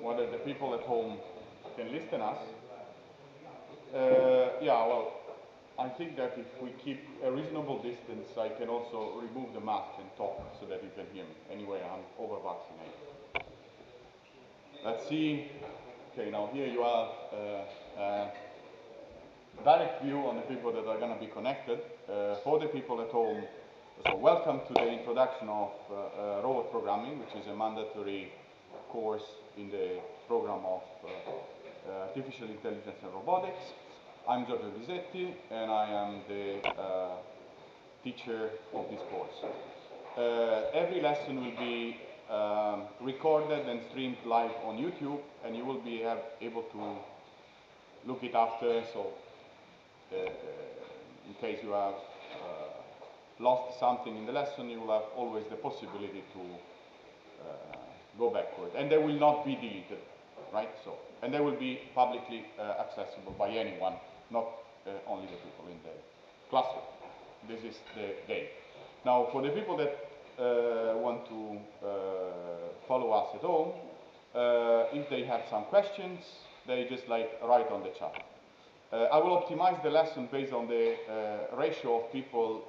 whether the people at home can listen us. Yeah, well, I think that if we keep a reasonable distance, I can also remove the mask and talk so that you can hear me. Anyway, I'm over-vaccinated. Let's see. Okay, now here you have direct view on the people that are going to be connected. For the people at home, so welcome to the introduction of robot programming, which is a mandatory course in the program of artificial intelligence and robotics. I'm Giorgio Bisetti, and I am the teacher of this course. Every lesson will be recorded and streamed live on YouTube, and you will be able to look it after. So, in case you have lost something in the lesson, you will have always the possibility to go backward, and they will not be deleted, right? So, and they will be publicly accessible by anyone, not only the people in the classroom. This is the game. Now, for the people that want to follow us at home, if they have some questions, they just write on the chat. I will optimize the lesson based on the ratio of people.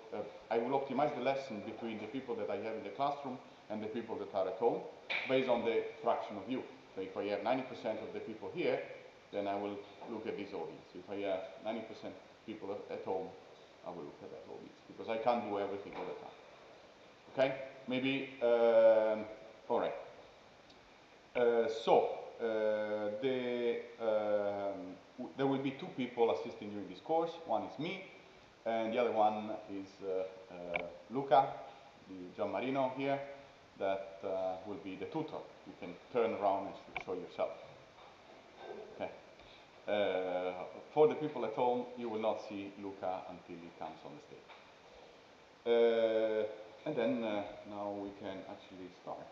I will optimize the lesson between the people that I have in the classroom and the people that are at home, based on the fraction of you. So if I have 90% of the people here, then I will look at this audience. If I have 90% people at home, I will look at that audience, because I can't do everything all the time. Okay? Maybe, all right. There will be two people assisting you in this course. One is me, and the other one is Luca, the Gian Marino here, that will be the tutor. You can turn around and show yourself. Okay. For the people at home, you will not see Luca until he comes on the stage. And then now we can actually start.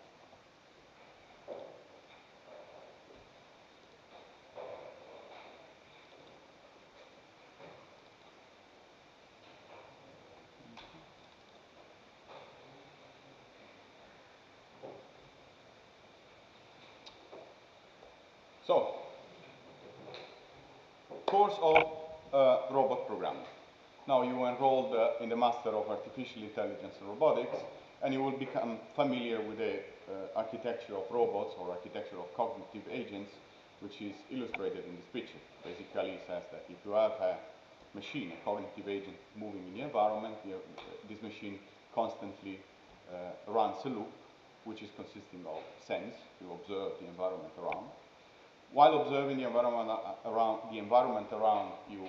So, course of robot programming. Now you enrolled in the Master of Artificial Intelligence and Robotics, and you will become familiar with the architecture of robots or architecture of cognitive agents, which is illustrated in this picture. Basically, it says that if you have a machine, a cognitive agent moving in the environment, this machine constantly runs a loop, which is consisting of sense. You observe the environment around. While observing the environment around, you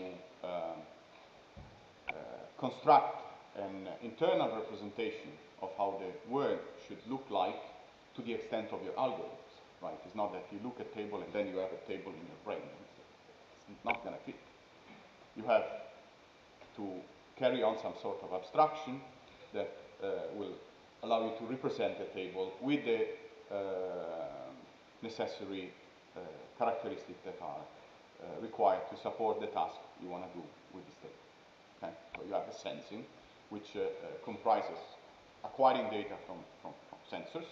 construct an internal representation of how the world should look like to the extent of your algorithms, right? It's not that you look at a table and then you have a table in your brain. It's not going to fit. You have to carry on some sort of abstraction that will allow you to represent the table with the necessary characteristics that are required to support the task you want to do with this table. Okay? So you have the sensing, which comprises acquiring data from sensors,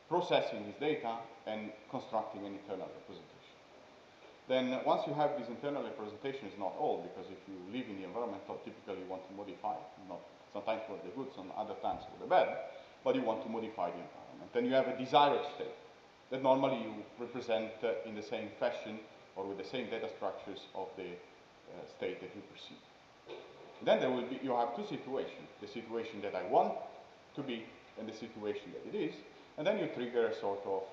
processing this data, and constructing an internal representation. Then once you have this internal representation, is not all, because if you live in the environment, typically you want to modify it, not sometimes for the good, some other times for the bad, but you want to modify the environment. Then you have a desired state that normally you represent in the same fashion or with the same data structures of the state that you perceive. Then there will be, you have two situations, the situation that I want to be and the situation that it is, and then you trigger a sort of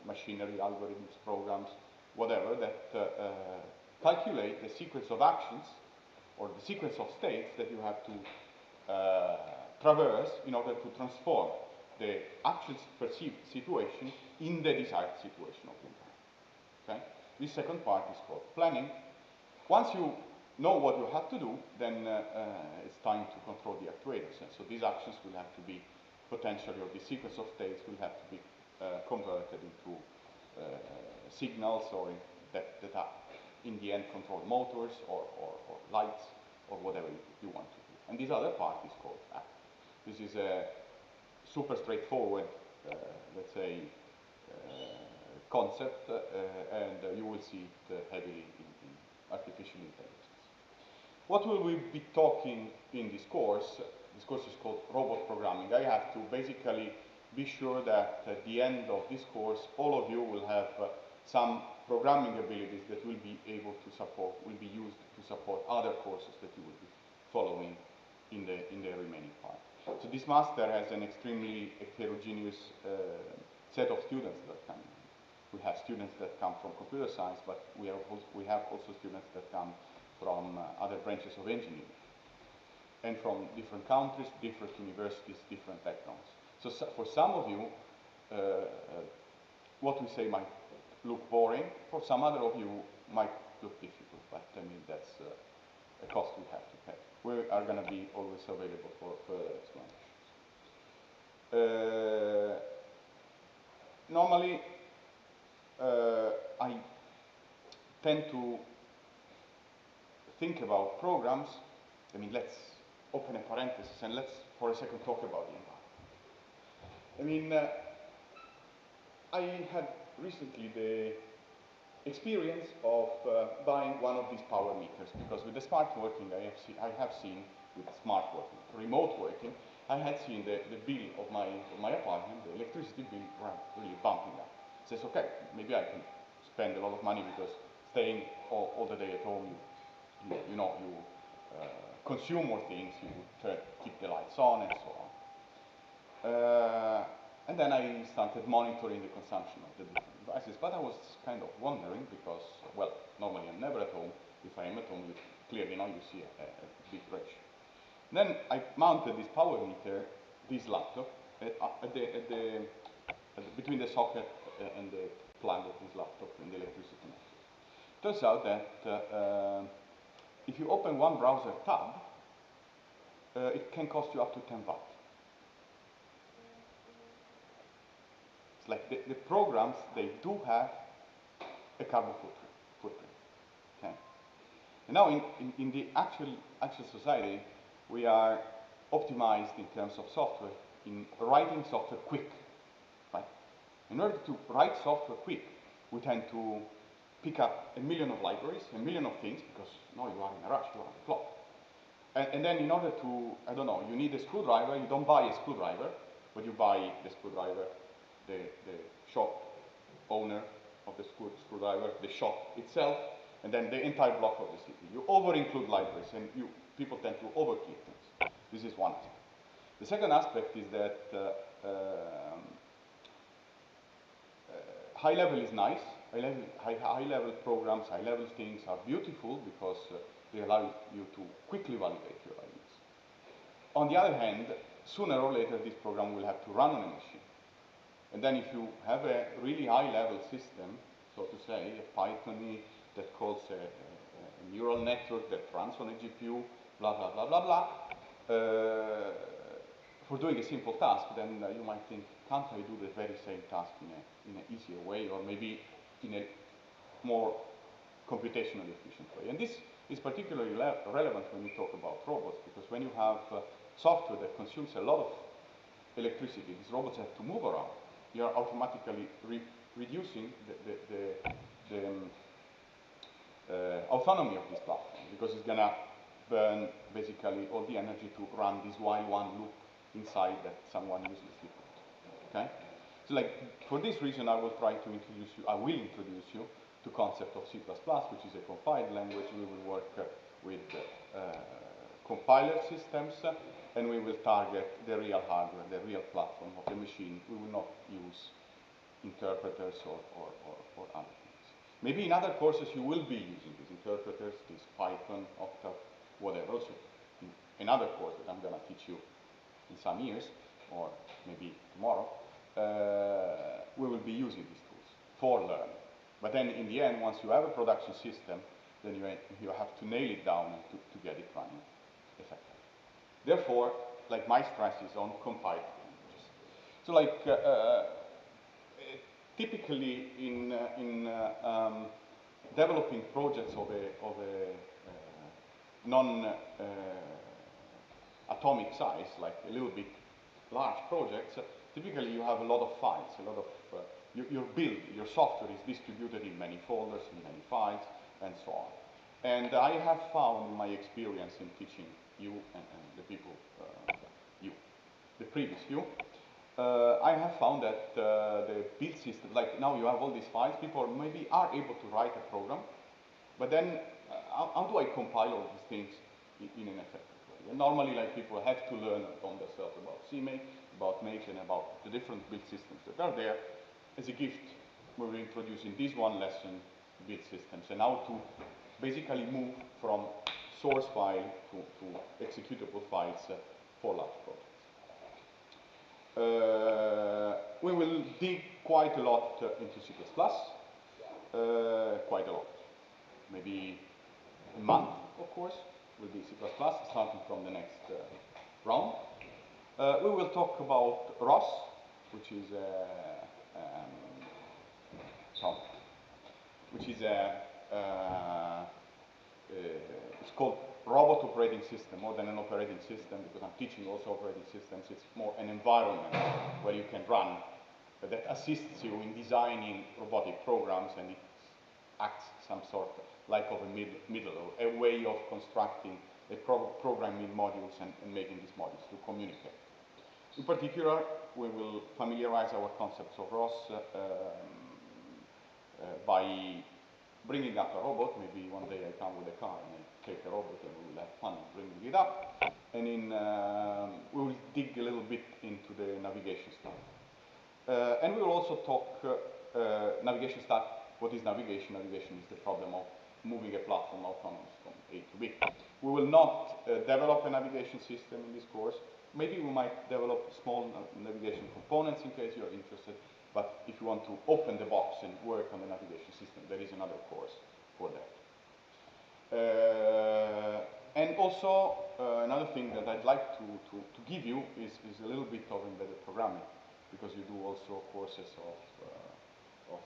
machinery, algorithms, programs, whatever, that calculate the sequence of actions or the sequence of states that you have to traverse in order to transform the actual perceived situation in the desired situation of the environment. Okay? This second part is called planning. Once you know what you have to do, then it's time to control the actuators. And so these actions will have to be potentially, or the sequence of states will have to be converted into signals or that are in the end control motors or lights or whatever you want to do. And this other part is called act. This is a super straightforward, let's say, concept, and you will see it heavily in artificial intelligence. What will we be talking in this course? This course is called Robot Programming. I have to basically be sure that at the end of this course, all of you will have some programming abilities that will be able to support, will be used to support other courses that you will be following in the remaining part. So this master has an extremely heterogeneous set of students that come. We have students that come from computer science, but we have also students that come from other branches of engineering, and from different countries, different universities, different backgrounds. So for some of you, what we say might look boring. For some other of you, might look difficult. But I mean, that's a cost we have to pay. We are going to be always available for further explanations. Normally, I tend to think about programs. I mean, let's open a parenthesis and let's for a second talk about the environment. I mean, I had recently the experience of buying one of these power meters, because with the smart working I have seen with the smart working, remote working, I had seen the bill of my apartment, the electricity bill, really bumping up. It says, okay, maybe I can spend a lot of money because staying all the day at home, you consume more things, you keep the lights on and so on. And then I started monitoring the consumption of the different devices, but I was kind of wondering because, well, normally I'm never at home. If I am at home, you clearly you see a big ratio. Then I mounted this power meter, this laptop, between the socket and the plug of this laptop and the electricity connector. Turns out that if you open one browser tab, it can cost you up to 10 watt. It's like the programs, they do have a carbon footprint. Okay? And now in the actual society, we are optimized in terms of software, in writing software quick. Right? In order to write software quick, we tend to pick up a million of libraries, a million of things, because now you are in a rush, you are on the clock. And then in order to, I don't know, you need a screwdriver, you don't buy a screwdriver, but you buy the screwdriver, the shop owner of the screwdriver, the shop itself, and then the entire block of the city. You over-include libraries, and people tend to overkeep things. This is one aspect. The second aspect is that high level is nice. High-level programs, high-level things are beautiful because they allow you to quickly validate your ideas. On the other hand, sooner or later this program will have to run on a machine. And then if you have a really high-level system, so to say, a Python that calls a neural network that runs on a GPU, blah, blah, blah, blah, blah, for doing a simple task, then you might think, can't I do the very same task in an easier way, or maybe in a more computationally efficient way? And this is particularly relevant when you talk about robots, because when you have software that consumes a lot of electricity, these robots have to move around. You are automatically reducing the autonomy of this platform, because it's going to burn basically all the energy to run this while one loop inside that someone uselessly put. Okay? So like, for this reason, I will introduce you to concept of C++, which is a compiled language. We will work with compiler systems, and we will target the real hardware, the real platform of the machine. We will not use interpreters or other things. Maybe in other courses you will be using these interpreters, these Python, Octave, whatever. Also, in other course that I'm going to teach you in some years, or maybe tomorrow, we will be using these tools for learning. But then in the end, once you have a production system, then you have to nail it down and to get it running effectively. Therefore, like, my stress is on compiled languages. So like, typically in developing projects of a non-atomic size, like a little bit large projects, typically you have a lot of files, a lot of your build, your software is distributed in many folders, in many files, and so on. And I have found in my experience in teaching you and the people, the previous you, I have found that the build system, like now you have all these files, people maybe are able to write a program, but then how do I compile all these things in an effective way? And normally, like, people have to learn on themselves about CMake, about Make, and about the different build systems that are there. As a gift, we're introducing this one lesson, build systems, and how to basically move from source file to executable files for large projects. We will dig quite a lot into C++, quite a lot. Maybe a month, of course, will be C++, starting from the next round. We will talk about ROS, which is it's called robot operating system, more than an operating system, because I'm teaching also operating systems. It's more an environment where you can run that assists you in designing robotic programs, and it acts some sort of like of a middle, or a way of constructing a programming modules and making these modules to communicate. In particular, we will familiarize our concepts of ROS by bringing up a robot. Maybe one day I come with a car and I take a robot, and we will have fun bringing it up. And we will dig a little bit into the navigation stack. And we will also talk navigation stack. What is navigation? Navigation is the problem of moving a platform autonomous from A to B. We will not develop a navigation system in this course. Maybe we might develop small navigation components in case you're interested. But if you want to open the box and work on the navigation system, there is another course for that. And also, another thing that I'd like to give you is a little bit of embedded programming, because you do also courses of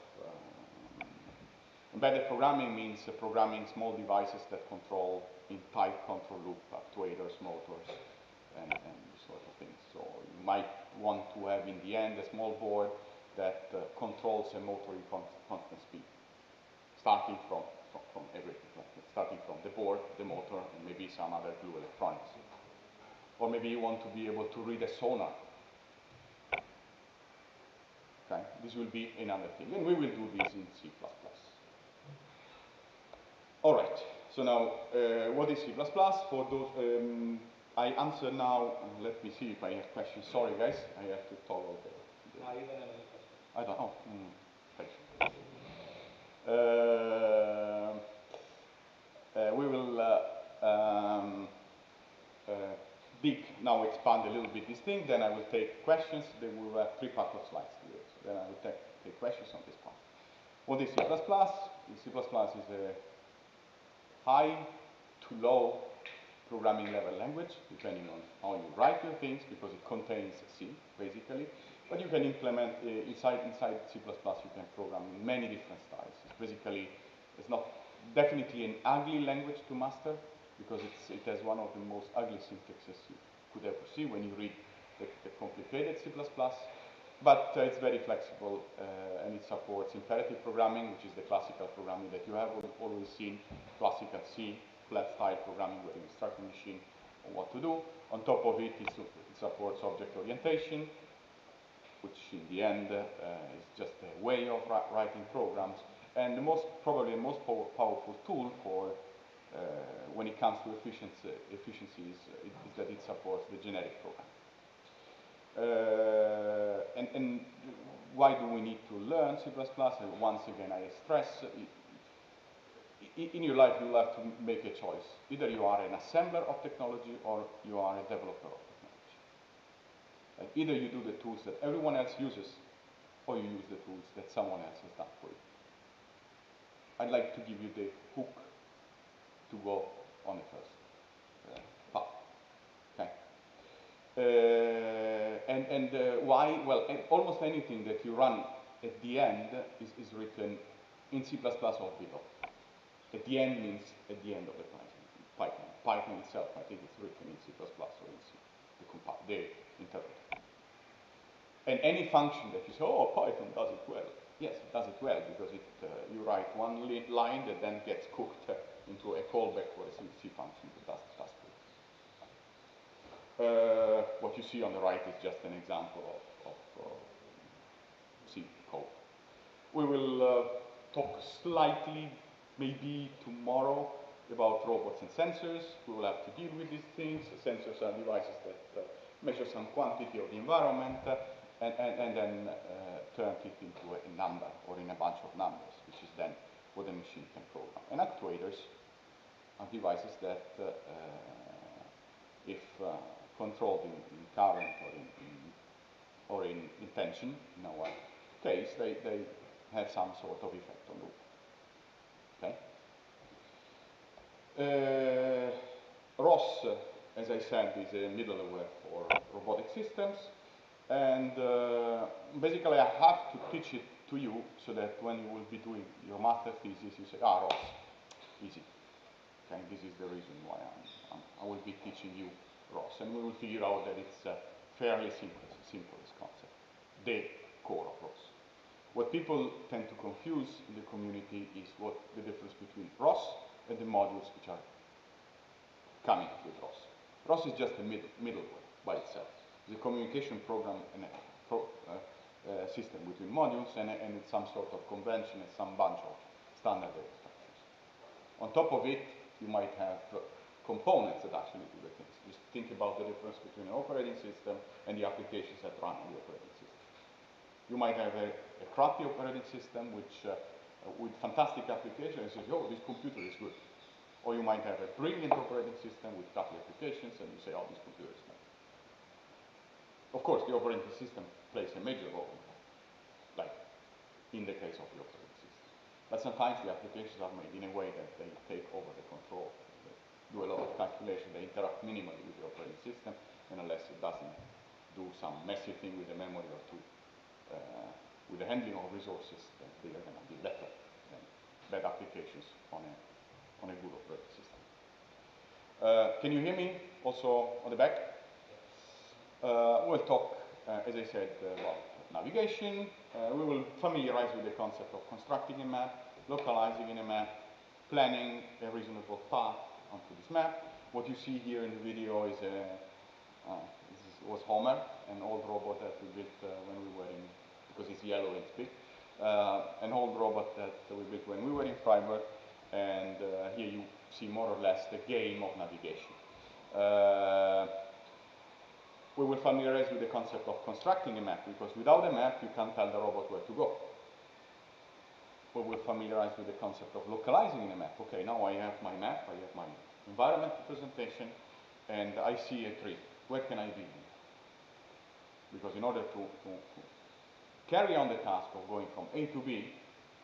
embedded programming means programming small devices that control in tight control loop, actuators, motors, and this sort of things. So you might want to have in the end a small board that controls a motor in constant speed, starting from everything, like starting from the board, the motor, and maybe some other glue electronics. Or maybe you want to be able to read a sonar. Okay, this will be another thing, and we will do this in C++. All right, so now, what is C++? For those, I answer now. Let me see if I have questions. Sorry, guys, I have to toggle the You don't have any questions. I don't know. Thanks. We will now expand a little bit this thing, then I will take questions. Then we will have 3 parts of slides today. So then I will take questions on this part. What is C++? C++ is a high to low programming level language, depending on how you write your things, because it contains C, basically. But you can implement, inside C++, you can program in many different styles. It's basically, it's not definitely an ugly language to master, because it has one of the most ugly syntaxes you could ever see when you read the complicated C++. But it's very flexible, and it supports imperative programming, which is the classical programming that you have always seen, classical C, flat style programming, where you instruct the machine on what to do. On top of it, it supports object orientation, which in the end is just a way of writing programs. And probably the most powerful tool for when it comes to efficiency is that it supports the generic program. And why do we need to learn C++? And once again, I stress, in your life you'll have to make a choice. Either you are an assembler of technology or you are a developer of technology. Like either you do the tools that everyone else uses, or you use the tools that someone else has done for you. I'd like to give you the hook to go on the first path. Okay. Why? Well, almost anything that you run at the end is written in C++ or below. At the end means at the end of the Python. Python itself, I think it's written in C++ or in C, the interpreter. And any function that you say, oh, Python does it well. Yes, it does it well because you write one line that then gets cooked into a callback to a C function that does the task. What you see on the right is just an example of C code. We will talk slightly, maybe tomorrow, about robots and sensors. We will have to deal with these things. Sensors are devices that measure some quantity of the environment and then turn it into a number or in a bunch of numbers, which is then what the machine can program. And actuators are devices that, if controlled in current or in tension, in our case, they have some sort of effect on loop. Okay. ROS, as I said, is a middleware for robotic systems, and basically I have to teach it to you so that when you will be doing your master thesis, you say, ROS, easy. Okay, this is the reason why I will be teaching you ROS, and we will figure out that it's fairly simplest concept, the core of ROS. What people tend to confuse in the community is what the difference between ROS and the modules which are coming with ROS. ROS is just a middleware by itself. It's a communication program and a system between modules, and it's some sort of convention and some bunch of standard data structures. On top of it, you might have components that actually do the things. Just think about the difference between an operating system and the applications that run on the operating system. You might have a crappy operating system which, with fantastic applications, says, oh, this computer is good. Or you might have a brilliant operating system with crappy applications, and you say, oh, this computer is not. Of course, the operating system plays a major role in that, like in the case of the operating system. But sometimes the applications are made in a way that they take over the control. They do a lot of calculation, they interact minimally with the operating system, and unless it doesn't do some messy thing with the memory or two, with the handling of resources, then they are going to be better than bad applications on a good operating system. Can you hear me also on the back? We'll talk, as I said, about navigation. We will familiarize with the concept of constructing a map, localizing in a map, planning a reasonable path onto this map. What you see here in the video is was Homer, an old robot that we built when we were in, because it's yellow and it's big, an old robot that we built when we were in Freiburg, and here you see more or less the game of navigation. We will familiarize with the concept of constructing a map, because without a map you can't tell the robot where to go. We will familiarize with the concept of localizing in a map. Okay, now I have my map, I have my environment representation, and I see a tree. Where can I be? Because in order to carry on the task of going from A to B,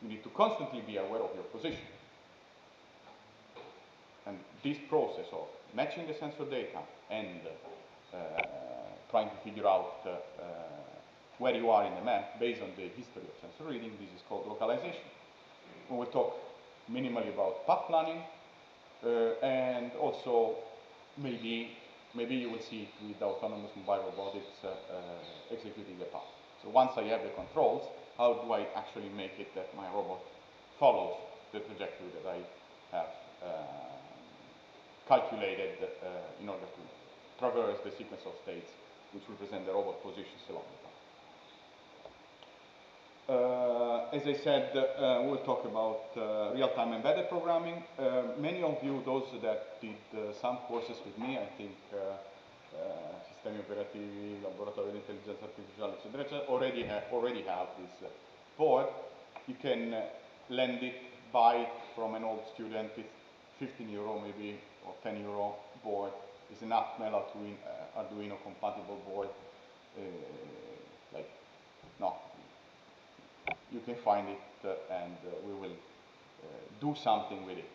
you need to constantly be aware of your position. And this process of matching the sensor data and trying to figure out where you are in the map based on the history of sensor reading, this is called localization. We will talk minimally about path planning, and also maybe you will see it with autonomous mobile robotics executing a path. So once I have the controls, how do I actually make it that my robot follows the trajectory that I have calculated in order to traverse the sequence of states which represent the robot positions along the path. As I said, we'll talk about real-time embedded programming. Many of you, those that did some courses with me, I think Sistemi Operativi, Laboratorio di Intelligenza Artificiale, etc., already have this board. You can lend it, buy it from an old student. It's 15 euro maybe, or 10 euro board. It's an Atmel Arduino compatible board. You can find it, and we will do something with it.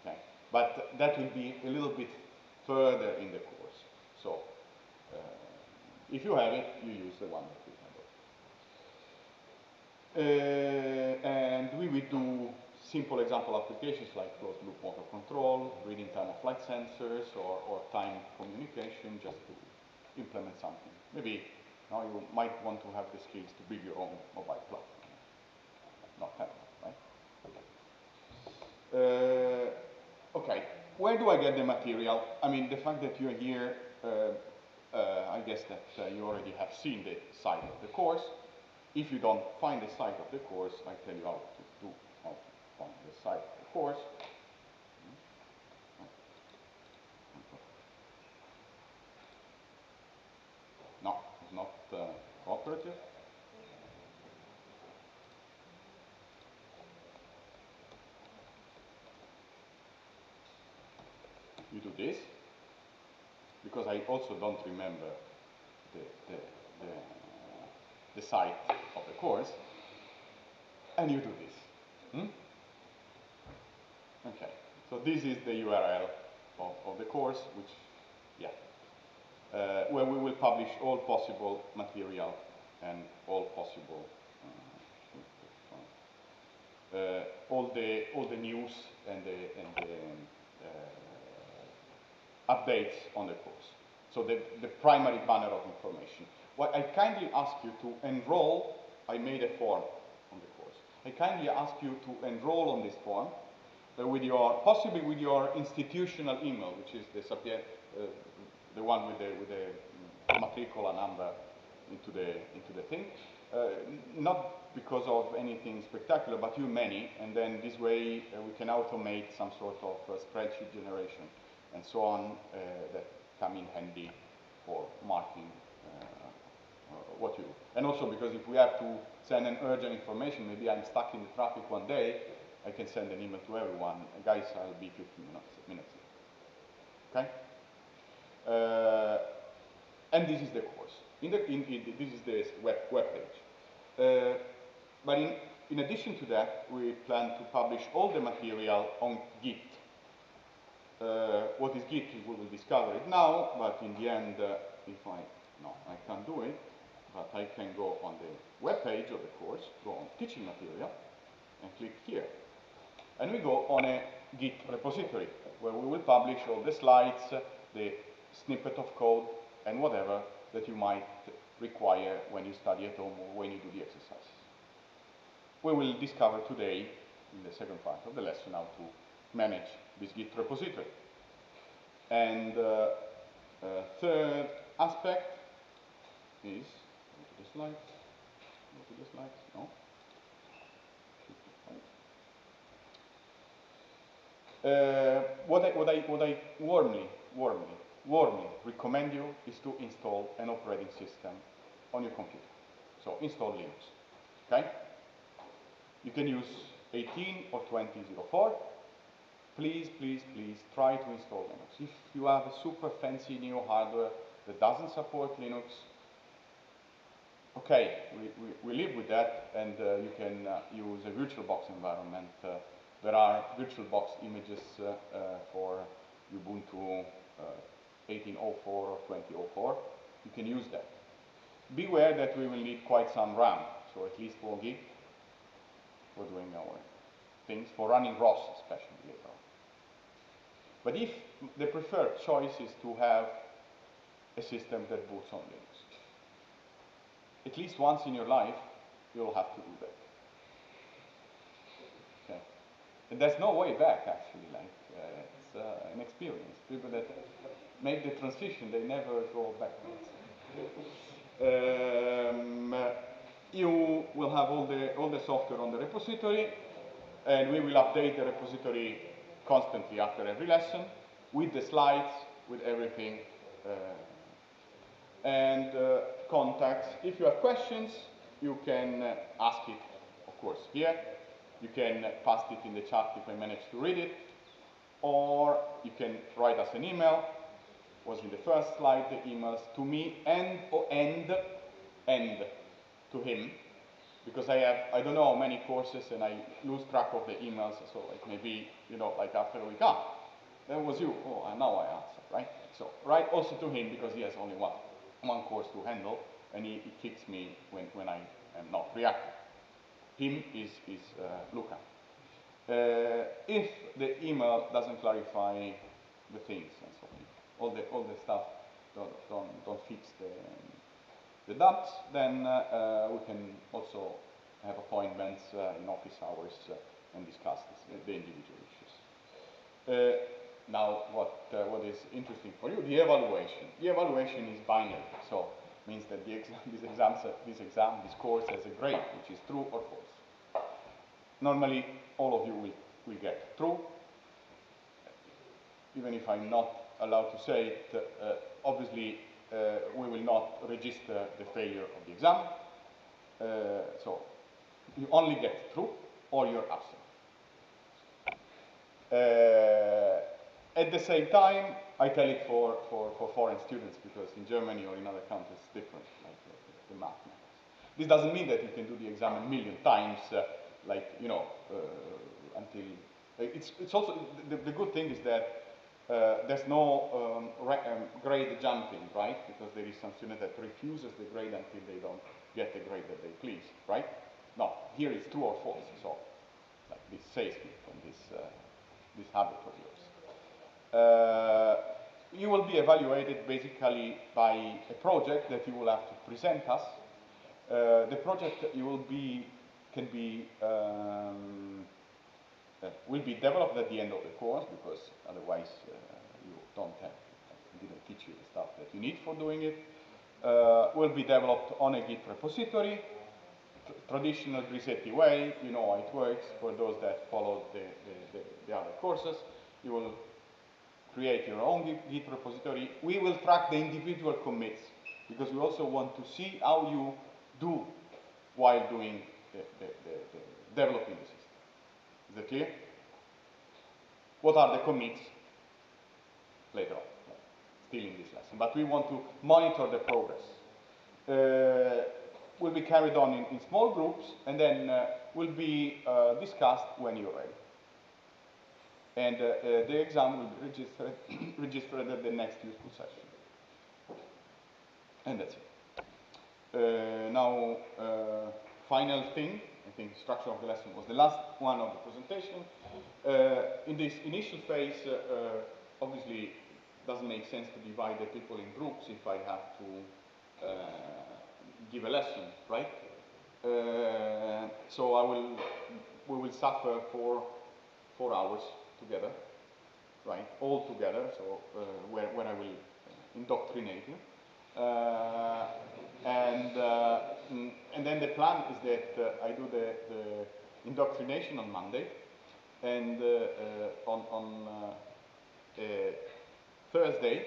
Okay? But that will be a little bit further in the course. So if you have it, you use the one that we have. And we will do simple example applications like closed loop motor control, reading time of flight sensors, or time communication, just to implement something. Maybe Now you might want to have the skills to build your own mobile platform. Not have that, right? Okay, where do I get the material? I mean, the fact that you're here, I guess that you already have seen the site of the course. If you don't find the site of the course, I tell you how to find the site of the course. No, it's not cooperative. You do this, because I also don't remember the site of the course, and you do this. Okay, so this is the URL of the course, which, yeah, where we will publish all possible material and all possible all the news and the updates on the course. So the primary banner of information. What I kindly ask you to enroll, I made a form on the course. I kindly ask you to enroll on this form with your, possibly with your institutional email, which is the one with the matricola number into the thing. Not because of anything spectacular, but you many, and then this way we can automate some sort of spreadsheet generation and so on that come in handy for marking what you do. And also because if we have to send an urgent information, maybe I'm stuck in the traffic one day, I can send an email to everyone, guys, I'll be 15 minutes late. Okay? And this is the course. This is the web page. But in addition to that, we plan to publish all the material on Git. What is Git, we will discover it now, but in the end, I can't do it, but I can go on the web page of the course, go on teaching material, and click here. And we go on a Git repository, where we will publish all the slides, the snippet of code, and whatever that you might require when you study at home or when you do the exercises. We will discover today, in the second part of the lesson, how to manage this Git repository. And third aspect is, go to the slides, no. What I warmly recommend you is to install an operating system on your computer. So install Linux, okay? You can use 18 or 2004. Please try to install Linux. If you have a super fancy new hardware that doesn't support Linux, okay, we live with that, and you can use a VirtualBox environment. There are VirtualBox images for Ubuntu 1804 or 2004. You can use that. Beware that we will need quite some RAM, so at least 4 gig for doing our things, for running ROS especially later on. But if the preferred choice is to have a system that boots on Linux, at least once in your life, you'll have to do that. Okay. And there's no way back, actually. It's an experience. People that make the transition, they never go backwards. You will have all the software on the repository, and we will update the repository constantly after every lesson with the slides, with everything, and contacts. If you have questions, you can ask it, of course, here. You can paste it in the chat if I manage to read it, or you can write us an email. Was in the first slide, the emails to me and to him, because I don't know how many courses and I lose track of the emails, so like maybe, like after a week, that was you, and now I answer, right? So write also to him, because he has only one course to handle, and he kicks me when I am not reacting. Him is Luca. If the email doesn't clarify the things and so on, all the stuff don't fix the doubts, then we can also have appointments in office hours and discuss the individual issues. Now, what is interesting for you, the evaluation. The evaluation is binary, so means that this course has a grade, which is true or false. Normally, all of you will get true. Even if I'm not allowed to say it, obviously we will not register the failure of the exam. So you only get true or you're absent. At the same time, I tell it for foreign students, because in Germany or in other countries it's different, like the math methods. This doesn't mean that you can do the exam a million times, until it's also the good thing is that there's no grade jumping, right? Because there is some student that refuses the grade until they don't get the grade that they please, right? No, here it's true or false. So, like this says me from this habit of yours. You will be evaluated basically by a project that you will have to present us. The project you will be will be developed at the end of the course, because otherwise you don't have, I didn't teach you the stuff that you need for doing it. Will be developed on a Git repository, traditional Grisetti way. You know how it works. For those that followed the other courses, you will create your own Git repository. We will track the individual commits, because we also want to see how you do while doing developing the system. Is that clear? What are the commits? Later on, still in this lesson. But we want to monitor the progress. Will be carried on in small groups, and then will be discussed when you're ready. And the exam will be registered at the next useful session. And that's it. Now, final thing, I think the structure of the lesson was the last one of the presentation. In this initial phase, obviously, it doesn't make sense to divide the people in groups if I have to give a lesson, right? So we will suffer for 4 hours together, right? All together, so where I will indoctrinate you. And then the plan is that I do the indoctrination on Monday, and on Thursday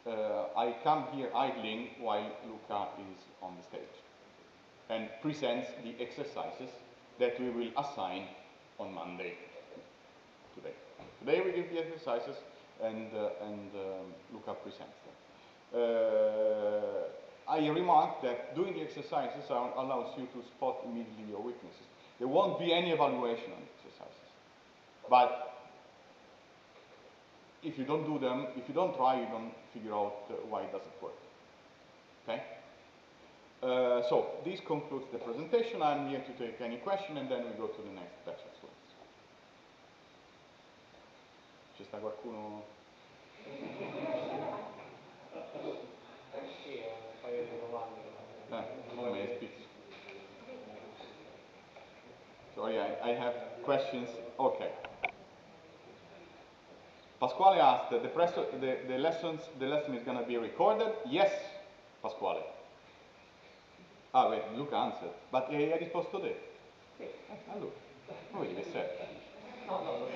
I come here idling while Luca is on the stage and presents the exercises that we will assign on Monday. Today we give the exercises, and Luca presents them. I remarked that doing the exercises allows you to spot immediately your weaknesses. There won't be any evaluation on exercises. But if you don't do them, if you don't try, you don't figure out why it doesn't work. Okay? So this concludes the presentation. I'm here to take any question, and then we go to the next batch of slides. Ci sta qualcuno? Sì, un paio di domande. Non me speaks. Sorry, I have questions. Okay. Pasquale asked, the lesson is going to be recorded? Yes, Pasquale. Ah, wait, Luca answered. But hai risposto te? Sì. Allora, voi che serve? No,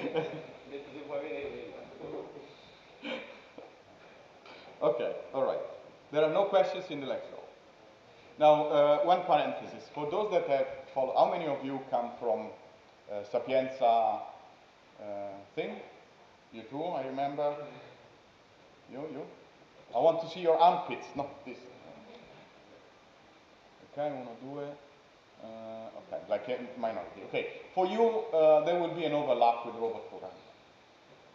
detto se vuoi vedere. Okay, all right. There are no questions in the lecture. Now, one parenthesis. For those that have followed, how many of you come from Sapienza thing? You too, I remember. You. I want to see your armpits, not this. Okay, 1, 2. Okay, like a minority. Okay, for you, there will be an overlap with robot programming.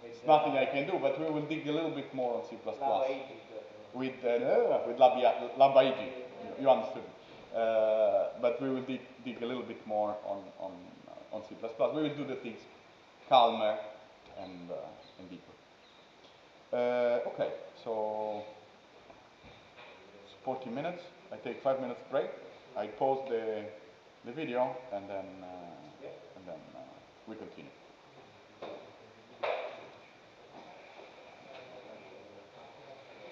It's nothing I can do, but we will dig a little bit more on C++. With LabAIG, you understood. But we will dig a little bit more on C++. We will do the things calmer and deeper. Okay, so it's 40 minutes. I take 5 minutes break, I pause the video, and then